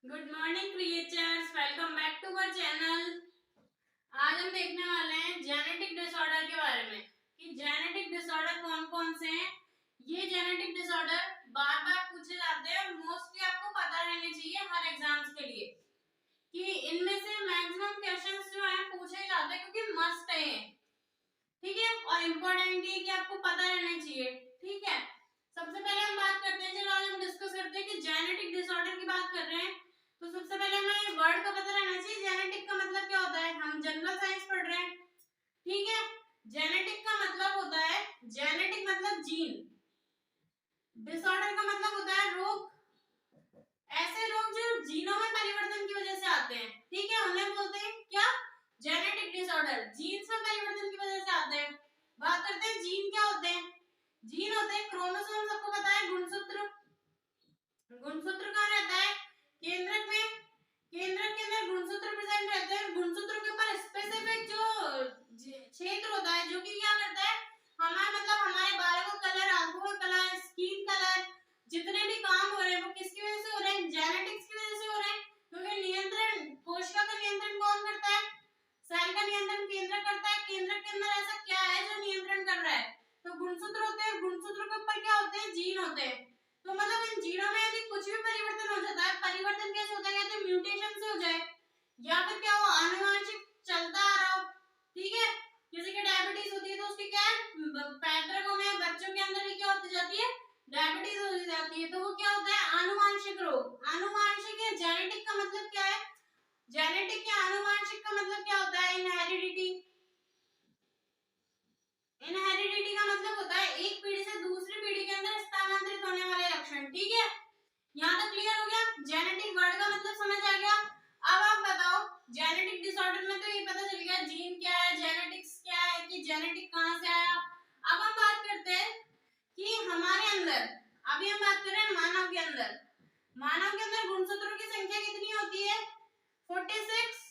Good morning creatures, welcome back to our channel. आज हम देखने वाले हैं जेनेटिक डिसऑर्डर के बारे में कि जेनेटिक डिसऑर्डर कौन कौन से हैं। ये जेनेटिक डिसऑर्डर बार बार पूछे जाते हैं और मोस्टली आपको पता रहने चाहिए हर एग्जाम्स के लिए कि इनमें से मैक्सिमम क्वेश्चंस जो हैं पूछे जाते हैं क्योंकि मस्ट है, ठीक है, और इम्पोर्टेंट है कि आपको पता रहना चाहिए। ठीक है, सबसे पहले हम बात करते हैं, चलो आज हम डिस्कस करते हैं कि जेनेटिक डिसऑर्डर की बात कर रहे हैं तो सबसे पहले हमें वर्ड का पता रहना चाहिए। जेनेटिक का मतलब क्या होता है, हम जनरल साइंस पढ़ रहे हैं, ठीक है। जेनेटिक का मतलब होता है, जेनेटिक मतलब जीन, डिसऑर्डर का मतलब होता है रोग, ऐसे रोग जो जीनों में परिवर्तन की वजह से आते हैं, ठीक है, उन्हें बोलते हैं क्या, जेनेटिक डिसऑर्डर। जीन्स में परिवर्तन की वजह से आते हैं। बात करते हैं जीन क्या होते हैं। जीन होते हैं क्रोमोसोम, सबको पता है, गुणसूत्र। गुणसूत्र कहाँ रहता है, केंद्रक में, केंद्रक के अंदर गुणसूत्र प्रेजेंट रहते हैं। गुणसूत्र के ऊपर स्पेसिफिक जो क्षेत्र होता है जो कि क्या करता है, हमारे बालों का कलर, आंखों का कलर, स्किन कलर, जितने भी काम हो रहे हैं वो किसकी वजह से हो रहे हैं, जेनेटिक्स की वजह से हो रहे हैं। क्योंकि नियंत्रण, कोशिका का नियंत्रण कौन करता है, सेल का नियंत्रण केंद्रक करता है। केंद्रक के अंदर ऐसा क्या है जो नियंत्रण कर रहा है, तो गुणसूत्र होते हैं। गुणसूत्र के ऊपर क्या होते हैं, जीन होते हैं। तो मतलब इन जीनों में यदि कुछ भी परिवर्तन हो जाता है, परिवर्तन कैसे होता है, या तो म्यूटेशन से हो जाए या फिर क्या हो, आनुवांशिक चलता आ रहा हो, ठीक है। किसी के डायबिटीज होती है तो उसकी क्या है, पैतृकों में, बच्चों के अंदर भी क्या होती जाती है, डायबिटीज हो जाती है, तो वो क्या होता है, आनुवांशिक रोग। आनुवांशिक या जेनेटिक का मतलब क्या है, जेनेटिक या आनुवांशिक का मतलब क्या होता है, इनहेरिडिटी। इनहेरिडिटी का मतलब होता है एक पीढ़ी से दूसरी पीढ़ी के अंदर स्थानांतरित होने वाले लक्षण, ठीक है। यहाँ तक क्लियर हो गया, जेनेटिक वर्ड का मतलब समझ आ गया। अब आप बताओ, जेनेटिक डिसऑर्डर में तो ये पता चल गया जीन क्या है, जेनेटिक्स क्या है, कि जेनेटिक कहाँ से आया। अब हम बात करते हैं कि हमारे अंदर, अभी हम बात कर रहे हैं मानव के अंदर। मानव के अंदर गुणसूत्रों की संख्या कितनी होती है, 46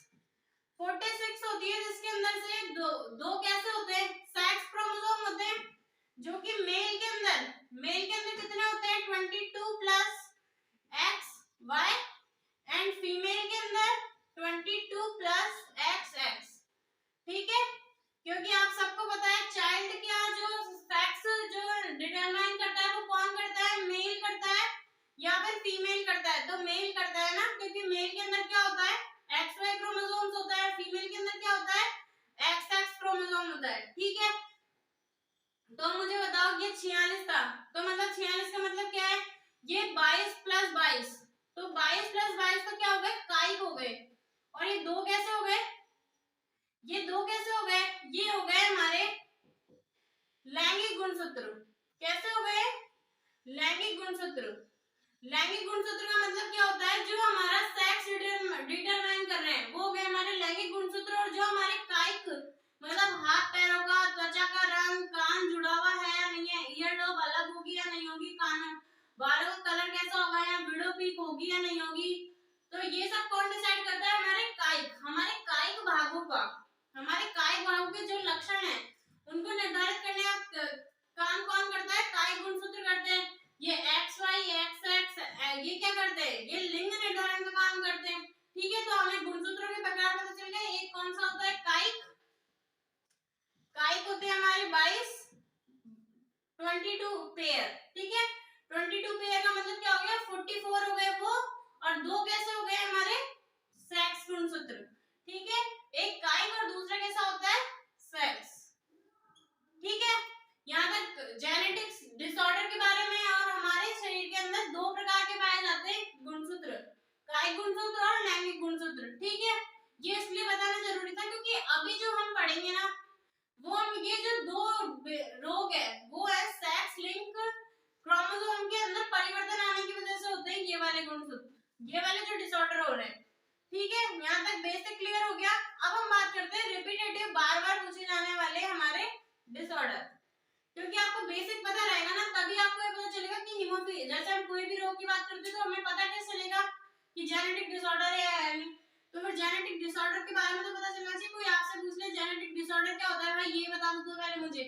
46 होती है, जिसके अंदर से दो कैसे होते हैं, सेक्स क्रोमोसोम होते हैं, जो कि मेल के अंदर कितने होते हैं, 22 plus X Y, and female के अंदर 22 प्लस एक्स एक्स, ठीक है। क्योंकि आप सबको पता है चाइल्ड का जो सेक्स जो डिटरमाइन करता है वो कौन करता है, मेल करता है या फिर फीमेल करता है, तो मेल करता है ना, क्योंकि मेल के अंदर क्या होता है, एक्स वाई क्रोमोसोम्स होता है, फीमेल के अंदर क्या होता है, एक्स एक्स क्रोमोसोम होता है, ठीक है। तो मुझे बताओ, ये 46 था, तो मतलब 46 का मतलब क्या है, ये 22 प्लस 22, तो 22 प्लस 22 तो क्या हो गए, काई हो गए। और ये दो कैसे हो गए, ये दो कैसे हो गए, ये हो गए हमारे लैंगिक गुणसूत्र। कैसे हो गए, लैंगिक गुणसूत्र। लैंगिक गुणसूत्र का मतलब क्या होता है, जो हमारा सेक्स डिटरमाइन कर रहे हैं वो हो गए हमारे लैंगिक गुणसूत्र। और जो हमारे कायिक मतलब हाथ पैरों का, त्वचा का रंग, कान जुड़ा हुआ है या नहीं है, ईयर लोब अलग होगी या नहीं होगी, कान, बालों का कलर कैसा होगा, या विडो पीक होगी या नहीं होगी, तो ये सब कौन डिसाइड करता है, हमारे कायिक, हमारे कायिक भागों का, हमारे कायिक भागों के जो लक्षण है उनको निर्धारित करने का काम कौन करता है, कायिक गुणसूत्र करते हैं। ये एक्स वाई एक्स एक्स ये क्या करते हैं, ये लिंग निर्धारण का काम करते हैं, ठीक है। तो हमें गुणसूत्रों के प्रकार पता चल गए, एक कौन सा होता है, कायिक। कायिक होते हैं हमारे 22 पेयर, ठीक है। 22 पेयर का मतलब क्या हो गया, 44 हो गए वो, और दो कैसे हो गए हमारे सेक्स गुणसूत्र, ठीक है। एक कायिक और दूसरा कैसा होता है, सेक्स, ठीक है। यहाँ तक जेनेटिक्स डिसऑर्डर के बारे में। और हमारे शरीर के अंदर दो प्रकार के पाए जाते हैं गुणसूत्र, कायिक गुणसूत्र और लैंगिक गुणसूत्र, ठीक है। ये इसलिए बताना जरूरी था क्योंकि अभी जो हम पढ़ेंगे ना, वो ये जो दो रोग है वो है सेक्स लिंक क्रोमोसोम के अंदर परिवर्तन आने की वजह से होते हैं ये वाले गुणसूत्र, ये वाले जो डिसऑर्डर हो रहे हैं, ठीक है। यहाँ तक बेसिक क्लियर हो गया। अब हम बात करते हैं रिपीटेटिव, बार बार पूछे जाने वाले हमारे डिसऑर्डर। क्योंकि आपको बेसिक पता रहेगा ना, तभी आपको ये पता चलेगा कि हीमोफीलिया, जैसे हम कोई भी रोग की बात करते हैं तो हमें पता कैसे चलेगा कि जेनेटिक डिसऑर्डर है या नहीं। तो फिर जेनेटिक डिसऑर्डर के बारे में तो पता चलना चाहिए। कोई आपसे पूछ ले जेनेटिक डिसऑर्डर क्या होता है, भाई ये बता दो पहले मुझे।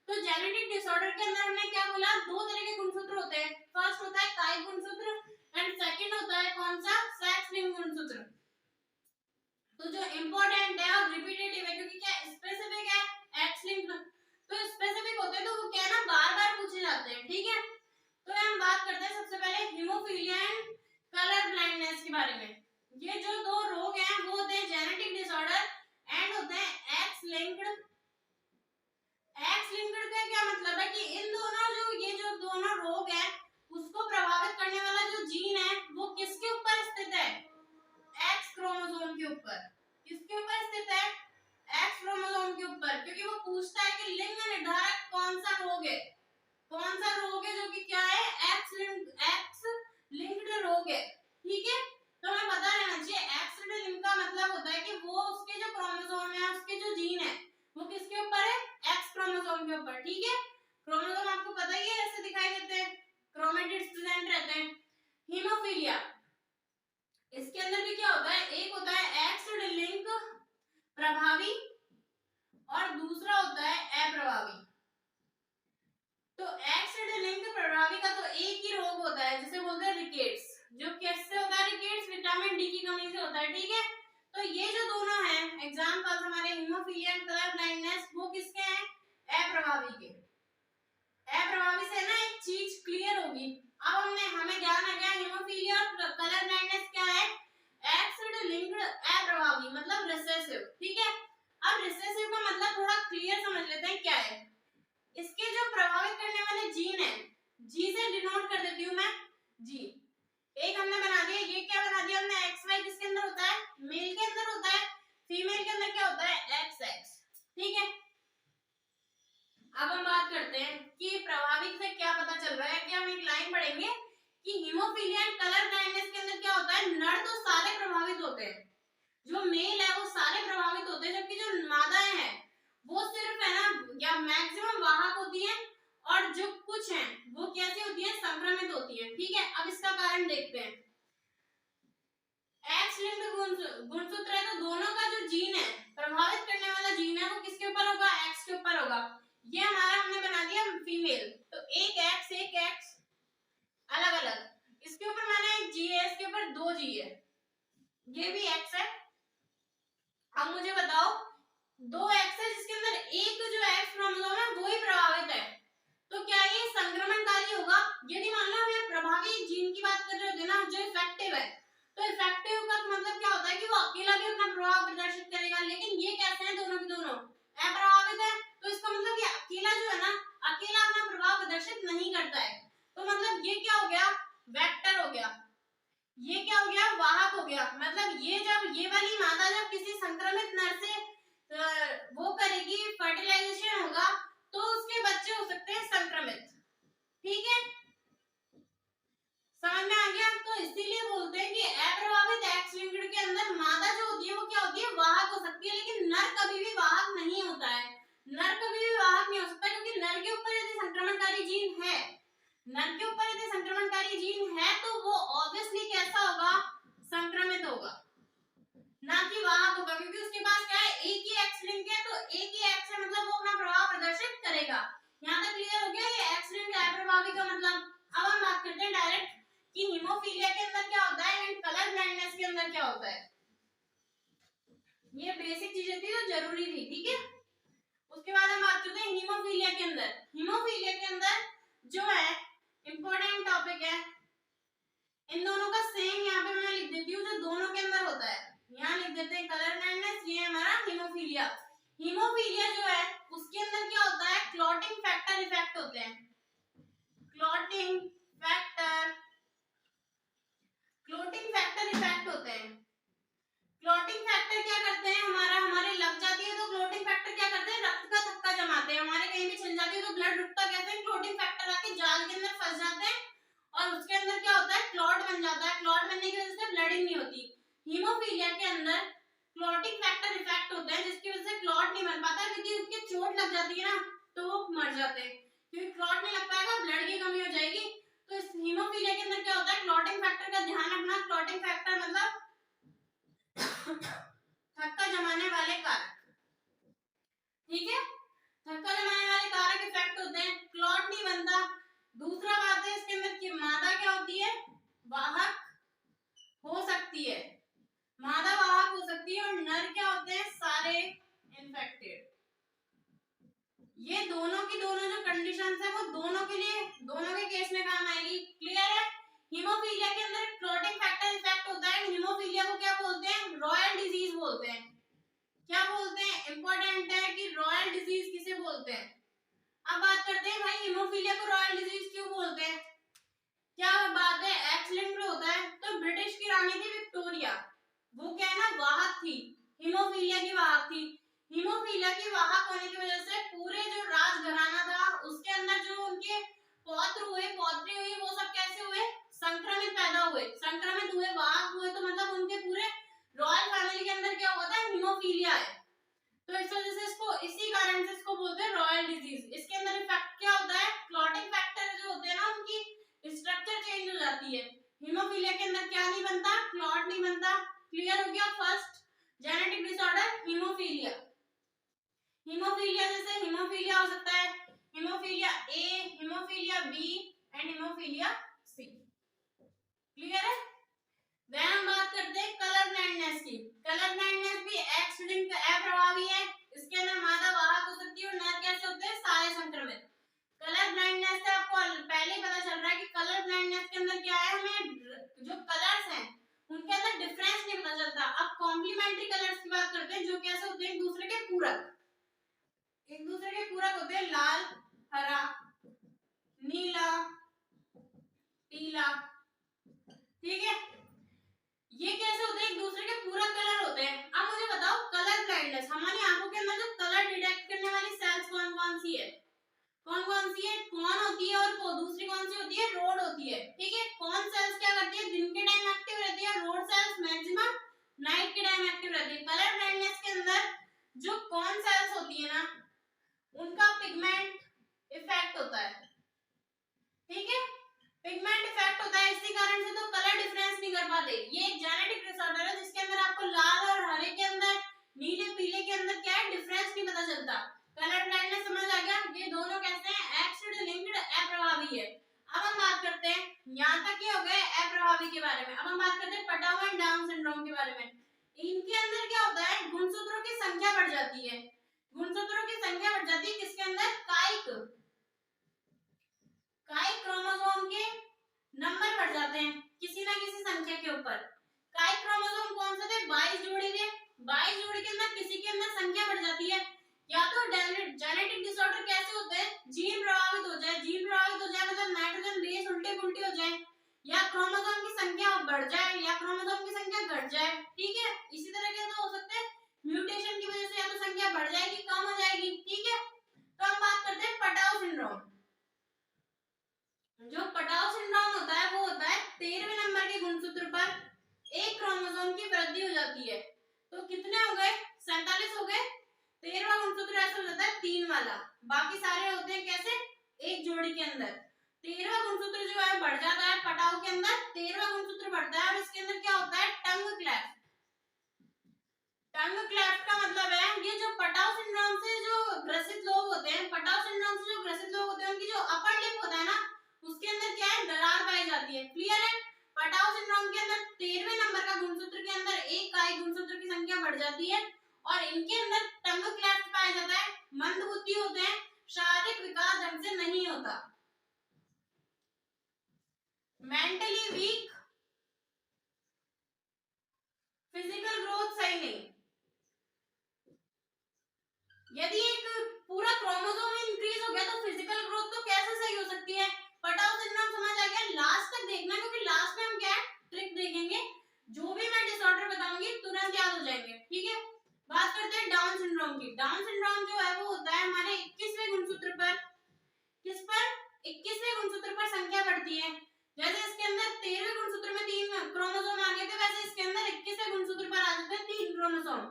तो जेनेटिक डिसऑर्डर के अंदर हमने क्या बोला, दो तरह के गुणसूत्र होते हैं। फर्स्ट होता है कायिक गुणसूत्र एंड सेकंड होता है कौन सा, सेक्स इसके बारे में। ये जो दो रोग हैं वो होते हैं जेनेटिक डिसऑर्डर एंड होते हैं एक्स लिंक्ड। एक्स लिंक्ड का क्या मतलब है कि इन दोनों ये जो दोनों रोग हैं उसको प्रभावित करने वाला जो जीन है वो किसके ऊपर स्थित है? एक्स क्रोमोसोम के ऊपर। किसके ऊपर स्थित है? एक्स क्रोमोसोम के ऊपर, क्योंकि वो पूछता है कि लिंग निर्धारक कौन सा रोग है, कौन सा रोग है जो कि क्या है? एक्स लिंक्ड रोग है। ठीक है, तो हमें पता रहना चाहिए एक्स लिंक्ड का मतलब होता है कि वो उसके जो क्रोमोसोम है, उसके जो जीन है वो किसके ऊपर है? एक्स क्रोमोसोम के ऊपर। ठीक है, क्रोमोसोम आपको पता ही है ऐसे दिखाई देते हैं, क्रोमेटिड्स प्रेजेंट रहते हैं। हीमोफीलिया, इसके अंदर भी क्या होता है? एक होता है एक्स लिंक प्रभावी और दूसरा होता है अप्रभावी। तो एक्स लिंक प्रभावी का तो एक ही रोग होता है जिसे बोलते हैं रिकेट्स, जो कैसे होता है? रिकेट्स विटामिन डी की कमी से होता है। ठीक है, तो ये जो दोनों हैं एग्जांपल्स हमारे हीमोफीलिया एंड कलर ब्लाइंडनेस, वो किसके हैं? अप्रभावी के। अप्रभावी से ना एक चीज क्लियर होगी। अब हमें ध्यान आ गया हीमोफीलिया और कलर ब्लाइंडनेस क्या है? एक्स लिंक्ड अप्रभावी मतलब रिसेसिव। ठीक है, अब रिसेसिव का मतलब थोड़ा क्लियर समझ लेते हैं क्या है। इसके जो प्रभावित करने वाले जीन है, जी से डिनोट कर देती हूं मैं, जी। एक हमने बना दिया, ये क्या बना दिया हमने? एक्स वाई किसके अंदर होता है? मेल के अंदर होता है। फीमेल के अंदर क्या होता है? X x. ठीक है, अब हम बात करते हैं कि प्रभावित से क्या पता चल रहा है कि हम एक लाइन पढ़ेंगे कि हीमोफीलिया एंड कलर ब्लाइंडनेस के अंदर क्या होता है? नर तो सारे प्रभावित होते हैं, जो मेल है वो सारे प्रभावित होते हैं, जबकि जो मादाएं हैं वो सिर्फ है ना या मैक्सिमम वाहक होती हैं, और जो कुछ हैं वो कैसी होती हैं? संक्रमित होती हैं। ठीक है, अब इसका कारण देखते हैं। एक्स लिंक्ड गुणसूत्र है, तो दोनों का जो जीन है, प्रभावित करने वाला जीन है, वो किसके ऊपर होगा? एक्स के ऊपर होगा। ये हमारा हमने बना दिया फीमेल, तो एक एक्स अलग अलग। इसके ऊपर मैंने एक जी है, इसके ऊपर दो जी है, ये भी एक्स है। अब मुझे बताओ, दो एक्स है जिसके अंदर एक जो एक्स क्रोमोसोम है वो ही प्रभावित है, तो क्या ये संक्रमणकारी होगा? यदि मान लो हम प्रभावी जीन की बात कर रहे होते ना, जो इफेक्टिव है, तो इफेक्टिव का मतलब क्या होता है कि वो अकेला भी अपना प्रभाव प्रदर्शित करेगा, लेकिन ये कैसे हैं? दोनों के दोनों अप्रभावित है, तो इसका मतलब ये अकेला जो है ना, अकेला अपना प्रभाव प्रदर्शित नहीं करता है। तो मतलब ये क्या हो गया? वेक्टर हो गया। ये क्या हो गया? वाहक हो गया। मतलब ये जब ये वाली मादा जब किसी संक्रमित नर से वो करेगी, फर्टिलाइजेशन होगा, तो उसके बच्चे हो सकते हैं संक्रमित। ठीक है, समझ में आ गया? तो इसीलिए बोलते हैं कि अप्रभावित एक्स लिंक्ड के अंदर मादा जो होती है वो क्या होती है? वाहक हो सकती है, लेकिन नर कभी भी वाहक नहीं होता है। नर कभी भी वाहक नहीं हो सकता, क्योंकि नर के ऊपर यदि संक्रमणकारी जीन है, नर के ऊपर यदि संक्रमणकारी जीन है, तो वो ऑब्वियसली कैसा होगा? संक्रमित होगा, ना कि वाहक होगा, क्योंकि उसके पास क्या है? एक ही एक्स लिंक है, तो एक ही एक्स है, मतलब वो अपना प्रभाव प्रदर्शित करेगा। यहाँ तक क्लियर हो गया ये एक्स लिंक अप्रभावी का मतलब। अब हम बात करते हैं डायरेक्ट कि हीमोफीलिया के अंदर क्या होता है एंड कलर ब्लाइंडनेस के अंदर क्या होता है। ये बेसिक चीजें थी जो जरूरी थी। ठीक है, उसके बाद हम बात करते हैं हीमोफीलिया के अंदर। हीमोफीलिया के अंदर जो है इंपॉर्टेंट टॉपिक है, इन दोनों का सेम यहाँ पे मैं लिख देती हूँ, जो दोनों के अंदर होता है। यहाँ लिख देते हैं कलर ब्लाइंडनेस, ये हमारा हीमोफीलिया। हीमोफीलिया जो है उसके अंदर क्या होता है? क्लॉटिंग फैक्टर इफेक्ट होते हैं। क्लॉटिंग फैक्टर इफेक्ट होते हैं। क्लॉटिंग फैक्टर क्या करते हैं? हमारे लग जाती है तो क्लॉटिंग फैक्टर क्या करते हैं? रक्त का थक्का जमाते हैं। हमारे कहीं भी छिल जाती है तो ब्लड रुकता कैसे है? क्लॉटिंग फैक्टर आके जाल के अंदर फंस जाते हैं और उसके अंदर क्या होता है? क्लॉट बन जाता है। क्लॉट बनने की वजह से ब्लडिंग नहीं होती। हीमोफीलिया के अंदर क्लॉटिंग फैक्टर इफेक्ट होता है, जिसकी वजह से क्लॉट नहीं बन पाता, क्योंकि उसके चोट लग जाती है ना, तो वो मर जाते हैं, क्योंकि क्लॉट नहीं लग पाएगा, ब्लड की कमी हो जाएगी। तो इस हीमोफीलिया के अंदर क्या होता है? क्लॉटिंग फैक्टर का ध्यान रखना। क्लॉटिंग फैक्टर मतलब थक्का जमाने वाले कारक। ठीक है, थक्का जमाने वाले कारक इफेक्ट होते हैं, क्लॉट नहीं बनता। दूसरा बात है इसके अंदर की मादा क्या होती है? वाहक हो सकती है, मादा वाहक हो सकती है, और नर क्या होते हैं? सारे इन्फेक्टेड। ये दोनों की दोनों जो कंडीशंस है वो दोनों के लिए, दोनों के केस में काम आएगी। क्लियर है? हीमोफीलिया के अंदर क्लॉटिंग फैक्टर इफेक्ट होता है, अब बात करते हैं भाई हीमोफीलिया को रॉयल डिजीज क्यों बोलते हैं। क्या बात है, एक्स लिंक्ड होता है। तो ब्रिटिश की रानी थी विक्टोरिया, वो क्या है ना वाहक थी, हीमोफीलिया की वाहक थी। हीमोफीलिया की वाहक होने की वजह से पूरे जो राजघराना था उसके अंदर जो उनके पौत्र हुए पौत्री हुई वो सब कैसे हुए, संक्रमित पैदा हुए, संक्रमित हुए, वाहक हुए, तो मतलब उनके पूरे रॉयल फैमिली के अंदर क्या हुआ था, हीमोफीलिया है। तो इस वजह से इसको, इसी कारण से इसको बोलते हैं रॉयल डिजीज। इसके अंदर इफेक्ट क्या होता है, क्लॉटिंग फैक्टर जो होते हैं ना उनकी स्ट्रक्चर चेंज हो जाती है। हीमोफीलिया के अंदर क्या नहीं बनता, क्लॉट नहीं बनता। क्लियर हो गया। First genetic disorder hemophilia. Hemophilia जैसे हीमोफीलिया हो सकता है hemophilia A, hemophilia B and hemophilia C. Clear है। देन हम बात करते हैं कलर ब्लाइंडनेस की। कलर ब्लाइंडनेस भी एक्स लिंक्ड अप्रभावी है। इसके अंदर मादा वाहक हो सकती है और नर कैसे होते हैं, सारे संक्रमित। कलर ब्लाइंडनेस से आपको पहले ही पता चल रहा है कि कलर ब्लाइंडनेस के अंदर क्या है, हमें जो कलर्स हैं उनके अंदर डिफरेंस नहीं पता चलता। अब कॉम्प्लीमेंट्री कलर्स की बात करते हैं जो कैसे होते हैं, एक दूसरे के पूरक, एक दूसरे के पूरक होते हैं, लाल, हरा, नीला, पीला। ठीक है, ये कैसे होते हैं, एक दूसरे के पूरक कलर होते हैं। अब मुझे बताओ कलर ब्लाइंडनेस, हमारी आंखों के अंदर जो कलर डिटेक्ट करने वाली सेल्स कौन कौन सी है, कौन कौन सी है, कौन होती है और दूसरी कौन सी होती है, रोड होती है। ठीक है, कौन सेल्स क्या करती है, दिन के टाइम एक्टिव रहती है, रोड सेल्स मैक्सिमम नाइट के टाइम एक्टिव रहती है। कलर ब्लाइंडनेस के अंदर जो कौन सेल्स होती है ना उनका पिगमेंट इफेक्ट होता है। ठीक है, पिगमेंट इफेक्ट होता है, इसी कारण से तो कलर डिफरेंस नहीं कर पाते। ये एक जेनेटिक डिसऑर्डर है जिसके अंदर आपको लाल और हरे के अंदर, नीले पीले के अंदर क्या है, डिफरेंस नहीं पता चलता। कलर ब्लाइंडनेस समझ आ गया, ये दोनों कैसे हैं, एक्स लिंक्ड अप्रभावी है। अब हम बात करते हैं, यहाँ तक ये हो गए अप्रभावी के बारे में। अब हम बात करते हैं पटाऊ एंड डाउन सिंड्रोम के बारे में। इनके अंदर क्या होता है, गुणसूत्रों की संख्या बढ़ जाती है, गुणसूत्रों की संख्या बढ़ जाती है किसके अंदर, कायिक, कायिक क्रोमोसोम के नंबर बढ़ जाते हैं किसी ना किसी संख्या के ऊपर। कायिक क्रोमोसोम कौन से थे, 22 जोड़ी थे, 22 जोड़ी के अंदर किसी के अंदर संख्या बढ़ जाती है। या तो जेनेटिक डिसऑर्डर कैसे होते हैं, जीन प्रभावित हो जाए, जीन प्रभावित हो जाए मतलब नाइट्रोजन बेस उल्टे पुल्टे हो जाए, या क्रोमोसोम की संख्या बढ़ जाए या क्रोमोसोम की संख्या घट जाए। ठीक है, इसी तरह के तो हो सकते हैं, म्यूटेशन की वजह से या तो संख्या बढ़ जाएगी कम हो जाएगी। ठीक है, तो हम बात करते हैं पटाऊ सिंड्रोम। जो पटाऊ सिंड्रोम होता है वो होता है 13वें नंबर के गुणसूत्र पर एक क्रोमोसोम की वृद्धि हो जाती है। तो कितने हो गए, 47 हो गए। 13वां गुणसूत्र ऐसा हो जाता है 3 वाला, बाकी सारे होते हैं कैसे, एक जोड़ी के अंदर। 13वां गुणसूत्र जो है बढ़ जाता है पटाऊ के अंदर, 13वां गुणसूत्र बढ़ता है और इसके अंदर क्या होता है, टंग क्लैफ्ट। टंग क्लैफ्ट का मतलब है, ये जो पटाऊ सिंड्रोम से जो ग्रसित लोग होते हैं, पटाऊ सिंड्रोम से जो ग्रसित लोग होते हैं उनकी जो अपर लिप होता है ना उसके अंदर क्या है, दरार पाई जाती है। क्लियर है, पटाऊ सिंड्रोम के अंदर 13वें नंबर का गुणसूत्र के अंदर एक कायिक गुणसूत्र की संख्या बढ़ जाती है और इनके अंदर टंग क्लैफ्ट पाया जाता है, मंद बुद्धि होते हैं, शारीरिक विकास ढंग से नहीं होता, मेंटली वीक, फिजिकल ग्रोथ सही नहीं। यदि एक पूरा क्रोमोसोम इंक्रीज हो गया तो फिजिकल ग्रोथ तो कैसे सही हो सकती है। पटाऊ सिंड्रोम समझ आ गया, लास्ट तक देखना क्योंकि लास्ट में हम क्या ट्रिक देखेंगे, जो भी मैं डिसऑर्डर बताऊंगी तुरंत याद हो जाएंगे। ठीक है, बात करते हैं डाउन सिंड्रोम की। डाउन सिंड्रोम जो है वो होता है हमारे 21वें गुणसूत्र पर, किस पर, 21वें गुणसूत्र पर संख्या बढ़ती है। जैसे इसके अंदर 13वें गुणसूत्र में 3 क्रोमोसोम आ गए थे, वैसे इसके अंदर 21वें गुणसूत्र पर आ जाते हैं 3 क्रोमोसोम,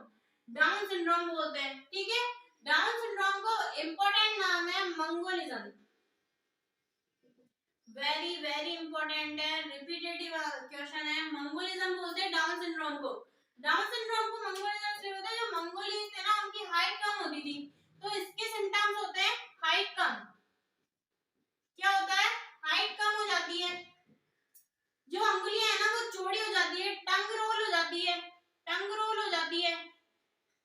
डाउन सिंड्रोम बोलते हैं। ठीक है, डाउन सिंड्रोम को इंपॉर्टेंट नाम है मंगोलिज्म, वेरी वेरी इंपॉर्टेंट है, रिपीटेटिव क्वेश्चन है। मंगोलिज्म बोलते हैं डाउन सिंड्रोम को। डाउन सिंड्रोम को मंगोलिज्म इसलिए बोलते हैं, जो मंगोलीज थे ना उनकी हाइट कम होती थी, तो इसके सिम्टम्स होते हैं हाइट कम। क्या होता है, हाइट कम हो जाती है, जो अंगुलियां है ना वो चौड़ी हो जाती है, टंग रोल हो जाती है, टंग रोल हो जाती है,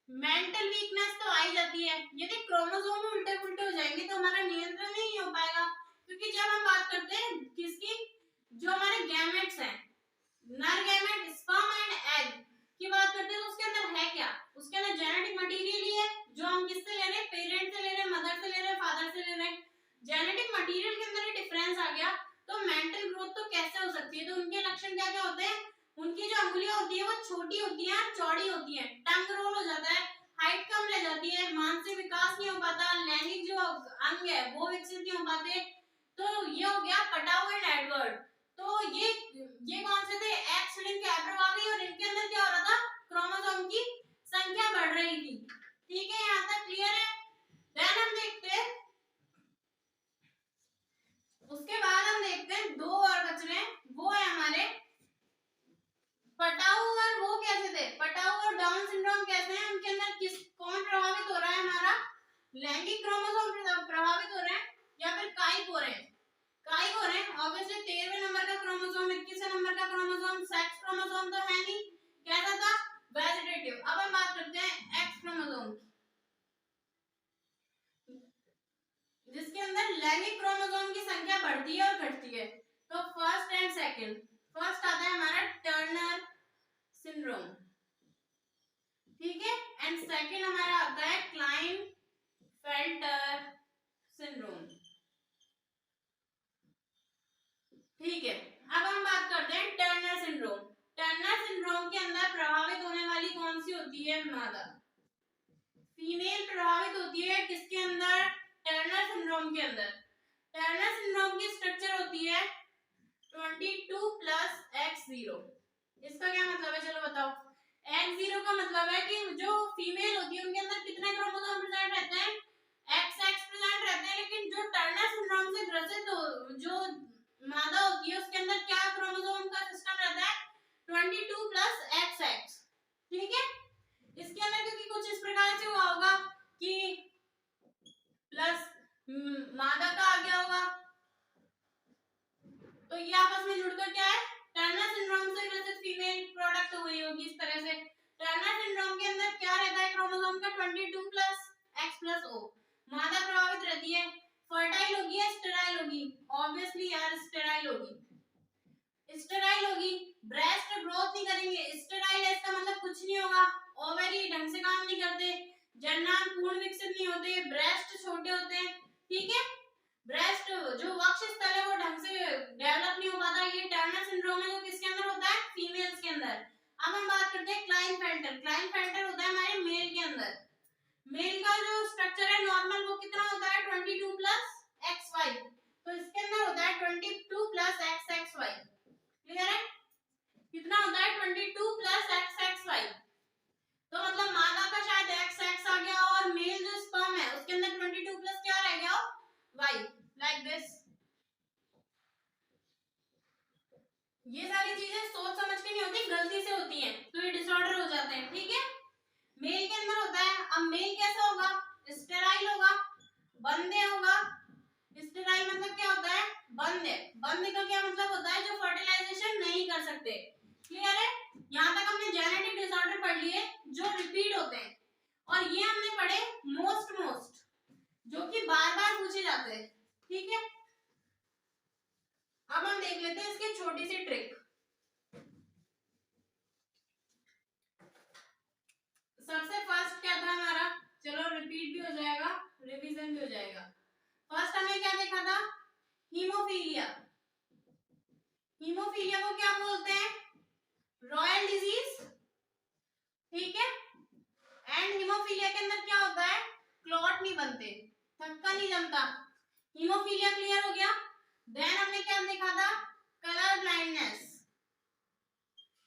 मेंटल वीकनेस तो आई जाती है। यदि क्रोमोसोम उल्टे पुल्टे हो जाएंगे तो हमारा नियंत्रण नहीं हो पाएगा, क्योंकि जब हम बात करते हैं किसकी, जो हमारे गैमेट्स हैं, नर गैमेट, स्पर्म एंड एग की बात करते हैं तो उसके अंदर है क्या, उसके अंदर जेनेटिक मटेरियल ही है जो हम किससे ले रहे हैं, पेरेंट से ले रहे हैं, मदर से ले रहे हैं, फादर से ले रहे हैं। क्या होती है, वो छोटी होती है, चौड़ी होती है, टंग रोल हो जाता है, हाइट कम रह जाती है, मानसिक विकास नहीं हो पाता, लैंगिक जो अंग है वो विकसित नहीं हो पाते। तो ये हो गया पटाऊ एंड एडवर्ड। तो ये कौन से थे, एक्स लिंक अप्रभावी, और इनके अंदर क्या हो रहा था, क्रोमोसोम की संख्या बढ़ रही थी। ठीक है, यहाँ तक क्लियर है। देन हम देखते हैं, उसके बाद हम देखते हैं दो और बच रहे हैं, वो है हमारे पटाऊ, और वो कैसे थे, पटाऊ और डाउन सिंड्रोम कैसे हैं, उनके अंदर किस कौन प्रभावित हो रहा है, हमारा लैंगिक क्रोमोसोम प्रभावित हो रहे हैं या फिर काइक हो रहे हैं, काइक हो रहे हैं। ऑब्वियसली 13वें नंबर का क्रोमोसोम, 21वें नंबर का क्रोमोसोम, सेक्स क्रोमोसोम तो है नहीं, कैसा था, वेजिटेटिव। अब हम बात करते हैं एक्स क्रोमोसोम की, जिसके अंदर लैंगिक क्रोमोसोम की संख्या बढ़ती है और घटती है। तो फर्स्ट एंड सेकंड, फर्स्ट आता है हमारा टर्नर सिंड्रोम, ठीक है, एंड सेकंड हमारा आता है क्लाइनफेल्टर सिंड्रोम। ठीक है, अब हम बात करते हैं टर्नर सिंड्रोम। टर्नर सिंड्रोम के अंदर प्रभावित होने वाली कौन सी होती है, मादा, फीमेल प्रभावित होती है, किसके अंदर, टर्नर सिंड्रोम के अंदर। टर्नर सिंड्रोम की स्ट्रक्चर होती है 22 प्लस x0। इसका क्या मतलब है, चलो बताओ। x0 का मतलब है कि जो फीमेल होती है उनके अंदर कितने क्रोमोसोम प्रेजेंट रहते हैं, XX प्रेजेंट रहते हैं, लेकिन जो टर्नर सिंड्रोम से ग्रसित जो मादा होती है उसके अंदर क्या क्रोमोसोम का सिस्टम रहता है, 22 प्लस XX। ठीक है, इसके अंदर क्योंकि कुछ इस प्रकार से हुआ होगा कि प्लस मादा का आ गया होगा, तो ये आपस में जुड़कर क्या है, टर्नर सिंड्रोम से ग्रसित फीमेल प्रोडक्ट हुई होगी। इस तरह से टर्नर सिंड्रोम के अंदर क्या रहता है, क्रोमोसोम का 22 प्लस X प्लस O। मादा प्रभावित रहती है, फर्टाइल होगी या स्टेराइल होगी, ऑब्वियसली यार स्टेराइल होगी, स्टेराइल होगी, ब्रेस्ट ग्रोथ नहीं करेंगे, स्टेराइल है इसका मतलब कुछ नहीं होगा, ओवरी ढंग से काम नहीं करते, जननांग पूर्ण विकसित नहीं होते, ब्रेस्ट छोटे होते हैं। ठीक है, ब्रेस्ट जो वक्षस्थल है वो ढंग से डेवलप नहीं हो पाता। ये टर्नर सिंड्रोम है जो किसके अंदर होता है, फीमेल्स के अंदर। अब हम बात करते हैं क्लाइनफेल्टर। क्लाइनफेल्टर होता है हमारे मेल के अंदर। मेल का जो स्ट्रक्चर है नॉर्मल वो कितना होता है, 22 प्लस XY। तो इसके अंदर होता है 22 प्लस XXY। क्लियर है, कितना होता है 22 प्लस XXY। तो मतलब मादा का शायद XX आ गया और मेल जो स्पर्म है उसके अंदर 22 प्लस क्या रह गया, Y, like this। ये सारी चीजें सोच समझ के नहीं होती, गलती से होती हैं, तो ये डिसऑर्डर हो जाते हैं। ठीक है, मेल के अंदर होता है। अब मेल कैसा होगा, स्टेराइल होगा, बंदे होगा। स्टेराइल मतलब क्या होता है, बंद है। बंद का क्या मतलब होता है, जो फर्टिलाइजेशन नहीं कर सकते। क्लियर है, यहाँ तक हमने जेनेटिक डिसऑर्डर पढ़ लिए जो रिपीट होते हैं, और ये हमने पढ़े मोस्ट जो कि बार बार पूछे जाते हैं। ठीक है, अब हम देख लेते हैं इसकी छोटी सी ट्रिक। सबसे फर्स्ट क्या था हमारा, चलो रिपीट भी हो जाएगा, रिवीजन भी हो जाएगा। फर्स्ट हमने क्या देखा था, हीमोफीलिया। हीमोफीलिया को क्या बोलते हैं, रॉयल डिजीज। ठीक है, एंड हीमोफीलिया के अंदर क्या होता है, क्लॉट नहीं बनते, थक्का नहीं जमता। हीमोफीलिया क्लियर हो गया। देन हमने क्या देखा था, colour blindness.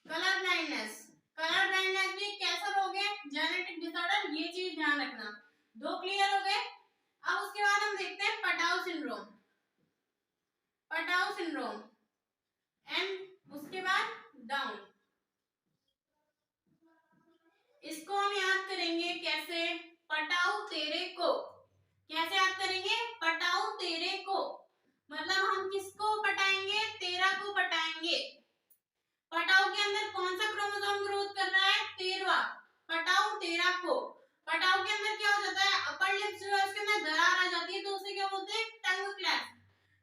Colour blindness, colour blindness भी कैसा रोग है, जेनेटिक डिसऑर्डर, ये चीज ध्यान रखना। दो क्लियर हो गए। अब उसके बाद हम देखते हैं Patau syndrome. Patau syndrome and उसके बाद डाउन। इसको हम याद करेंगे कैसे, पटाऊ तेरे को। कैसे याद करेंगे, पटाऊ तेरे को, मतलब हम किसको पटाएंगे, तेरा को पटाएंगे। पटाऊ के अंदर कौन सा क्रोमोसोम ग्रोथ कर रहा है, 13वां। पटाऊ तेरा को। पटाऊ के अंदर क्या हो जाता है, अपर लिप्स जो है उसके अंदर दरार आ जाती है, तो उसे क्या बोलते हैं, टंग क्लैप।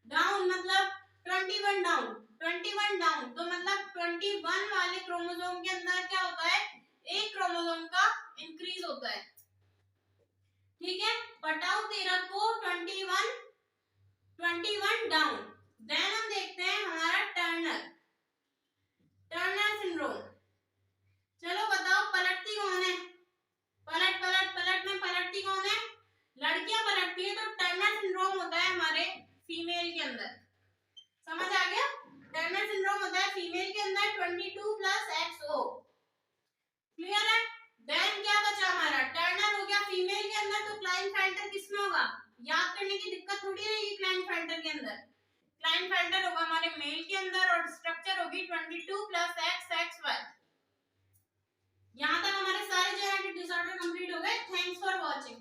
डाउन मतलब 21 डाउन, 21 डाउन, तो मतलब 21 वाले क्रोमोसोम के अंदर क्या होता है, एक क्रोमोसोम का इंक्रीज होता है। ठीक है, पटाऊ 13 को 21 डाउन। देन हम देखते हैं हमारा टर्नर सिंड्रोम। याद करने की दिक्कत थोड़ी रहेगी क्लाइनफेल्टर के अंदर। क्लाइनफेल्टर होगा हमारे मेल के अंदर और स्ट्रक्चर होगी 22 प्लस XXY। यहाँ तक हमारे सारे जेनेटिक डिसऑर्डर कंप्लीट हो गए। Thanks for watching.